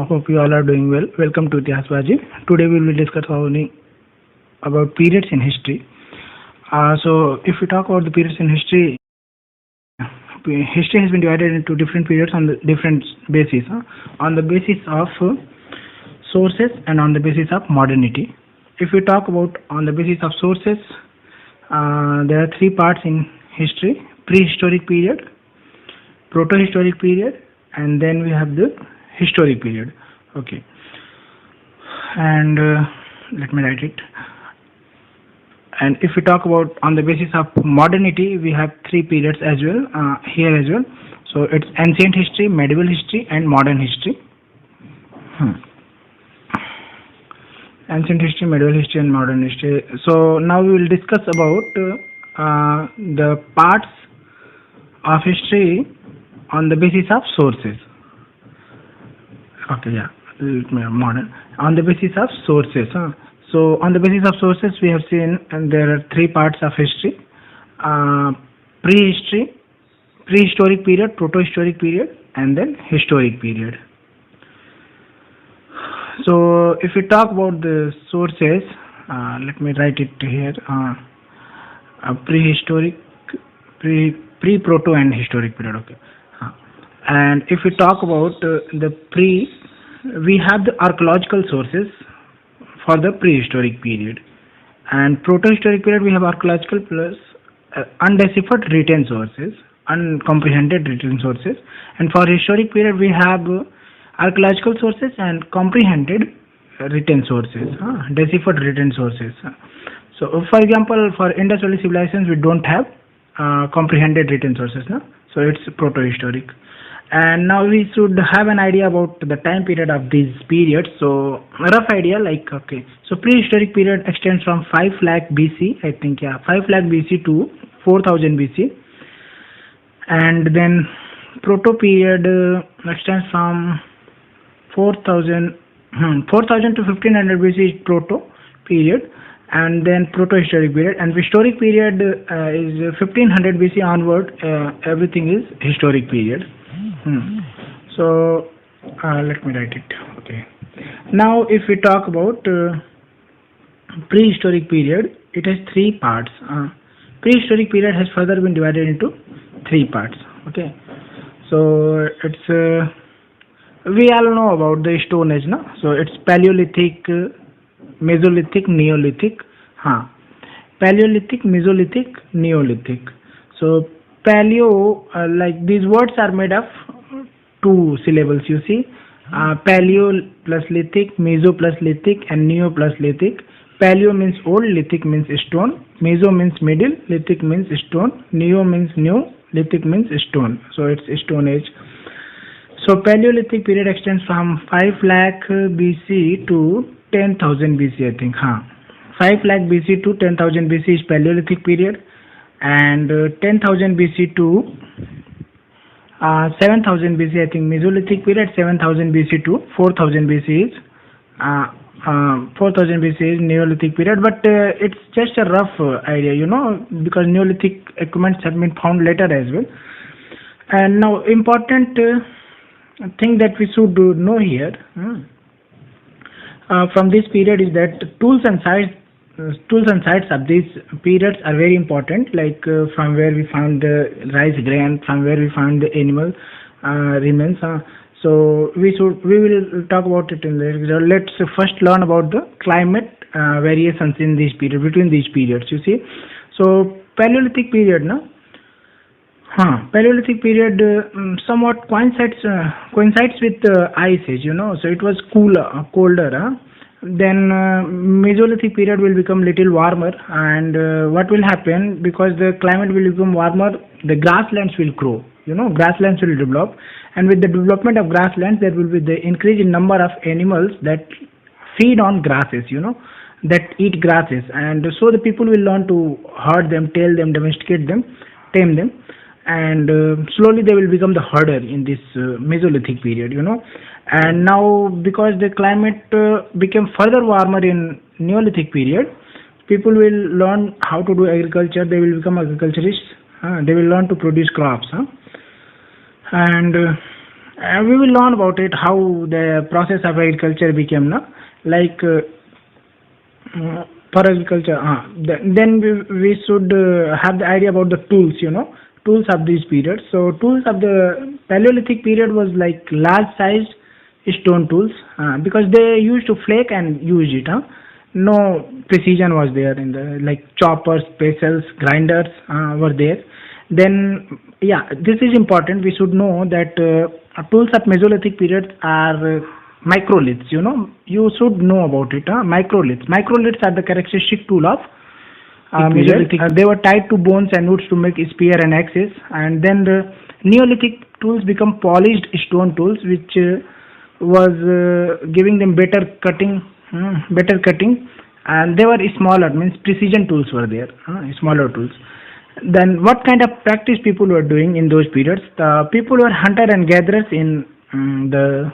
Hope you all are doing well. Welcome to Itihasbaji. Today we will discuss about periods in history. So if we talk about the periods in history, history has been divided into different periods on the different basis. On the basis of sources and on the basis of modernity. If we talk about on the basis of sources, there are three parts in history: prehistoric period, proto-historic period, and then we have the historic period. Okay, and let me write it. And if we talk about on the basis of modernity, we have three periods as well here as well. So it's ancient history, medieval history, and modern history. Ancient history, medieval history, and modern history. So now we will discuss about the parts of history on the basis of sources. Okay, yeah, modern. On the basis of sources. So on the basis of sources, we have seen and there are three parts of history: prehistory, prehistoric period, proto-historic period, and then historic period. So if we talk about the sources, let me write it here: prehistoric, pre-proto, and historic period. Okay. And if we talk about the we have the archaeological sources for the prehistoric period, and proto-historic period we have archaeological plus undeciphered written sources, uncomprehended written sources, and for historic period we have archaeological sources and comprehended written sources, deciphered written sources. So for example, for Indus Valley civilizations we don't have comprehended written sources, so it's proto-historic. And now we should have an idea about the time period of these periods. So rough idea, like, okay, so prehistoric period extends from 5 lakh BC, I think, 5 lakh BC to 4000 BC. And then proto period extends from 4000 to 1500 BC is proto period, and then proto-historic period. And historic period is 1500 BC onward, everything is historic period. So let me write it. Okay. Now if we talk about prehistoric period, it has three parts. Prehistoric period has further been divided into three parts. Okay. So it's we all know about the Stone Age, no? So it's Paleolithic, Mesolithic, Neolithic. Paleolithic, Mesolithic, Neolithic. So paleo, like these words are made of two syllables, you see. Paleo plus lithic, meso plus lithic, and neo plus lithic. Paleo means old, lithic means stone, meso means middle, lithic means stone, neo means new, lithic means stone. So it's Stone Age. So Paleolithic period extends from 5 lakh BC to 10,000 BC, I think. 5 lakh BC to 10,000 BC is Paleolithic period, and 10,000 BC to 7,000 BC, I think, Mesolithic period. 7,000 BC to 4,000 BC is 4,000 BC is Neolithic period. But it's just a rough idea, because Neolithic equipments have been found later as well. And now important thing that we should know here from this period is that tools and sites of these periods are very important, like from where we found the rice grain, from where we found the animal remains. So we will talk about it in the. Let's first learn about the climate variations in this period, between these periods, you see. So Paleolithic period, Paleolithic period somewhat coincides with Ice Age, so it was colder. Then Mesolithic period will become little warmer, and what will happen, because the climate will become warmer, the grasslands will grow, grasslands will develop, and with the development of grasslands there will be the increase in number of animals that feed on grasses, that eat grasses, and so the people will learn to herd them, tail them, domesticate them, tame them, and slowly they will become the herder in this Mesolithic period, And now, because the climate became further warmer in Neolithic period, people will learn how to do agriculture. They will become agriculturists. They will learn to produce crops, and We will learn about it, how the process of agriculture became, no? Like for agriculture. Then we should have the idea about the tools, tools of this period. So tools of the Paleolithic period was like large sized stone tools, because they used to flake and use it. No precision was there in the, like choppers, pestle, grinders were there. Then yeah, this is important. We should know that tools of Mesolithic period are microliths. You should know about it. Microliths. Microliths are the characteristic tool of Mesolithic. They were tied to bones and woods to make spear and axes. And then the Neolithic tools become polished stone tools, which was giving them better cutting, and they were smaller. Means precision tools were there, smaller tools. Then what kind of practice people were doing in those periods? The people were hunter and gatherers in the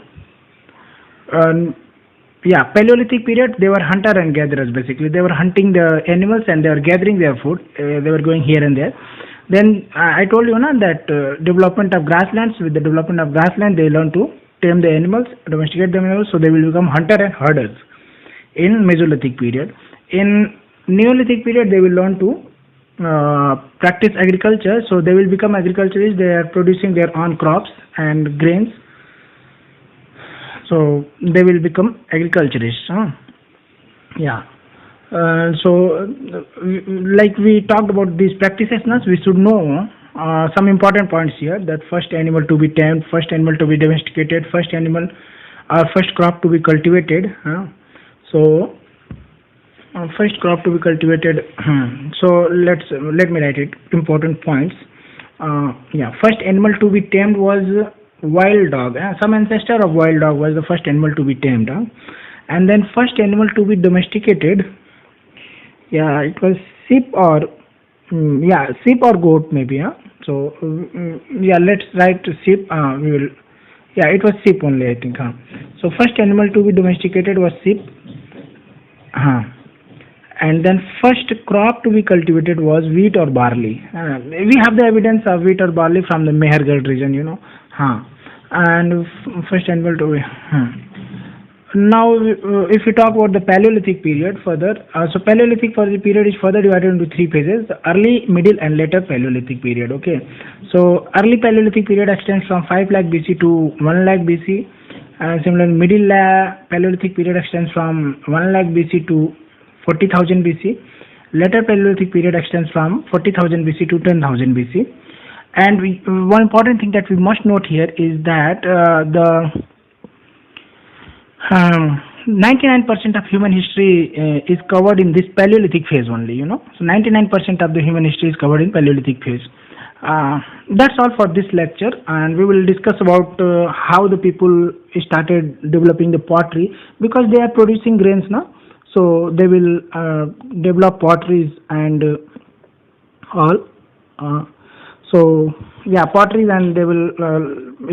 Paleolithic period. They were hunter and gatherers. Basically, they were hunting the animals and they were gathering their food. They were going here and there. Then I told you that development of grasslands. With the development of grassland, they learn to tame the animals, domesticate the animals, so they will become hunter and herders in Mesolithic period. In Neolithic period, they will learn to practice agriculture, so they will become agriculturists. They are producing their own crops and grains, so they will become agriculturists. So like we talked about these practices now, we should know some important points here: that first animal to be tamed, first animal to be domesticated, first animal or first crop to be cultivated. First crop to be cultivated. So let me write it. Important points. First animal to be tamed was wild dog. Some ancestor of wild dog was the first animal to be tamed. And then first animal to be domesticated. It was sheep or sheep or goat maybe. So let's write sheep. We will. It was sheep only, I think. So first animal to be domesticated was sheep. And then first crop to be cultivated was wheat or barley. We have the evidence of wheat or barley from the Mehergarh region, And first animal to be. Now, if we talk about the Paleolithic period further, so Paleolithic for the period is further divided into three phases: early, middle, and later Paleolithic period. Okay, so early Paleolithic period extends from 5 lakh BC to 1 lakh BC. Similarly, middle Paleolithic period extends from 1 lakh BC to 40,000 BC. Later Paleolithic period extends from 40,000 BC to 10,000 BC. And one important thing that we must note here is that the 99% of human history is covered in this Paleolithic phase only. So 99% of the human history is covered in Paleolithic phase. That's all for this lecture, and we will discuss about how the people started developing the pottery, because they are producing grains now. So they will develop potteries and all. Potteries, and they will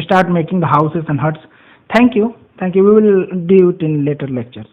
start making the houses and huts. Thank you. We will do it in later lectures.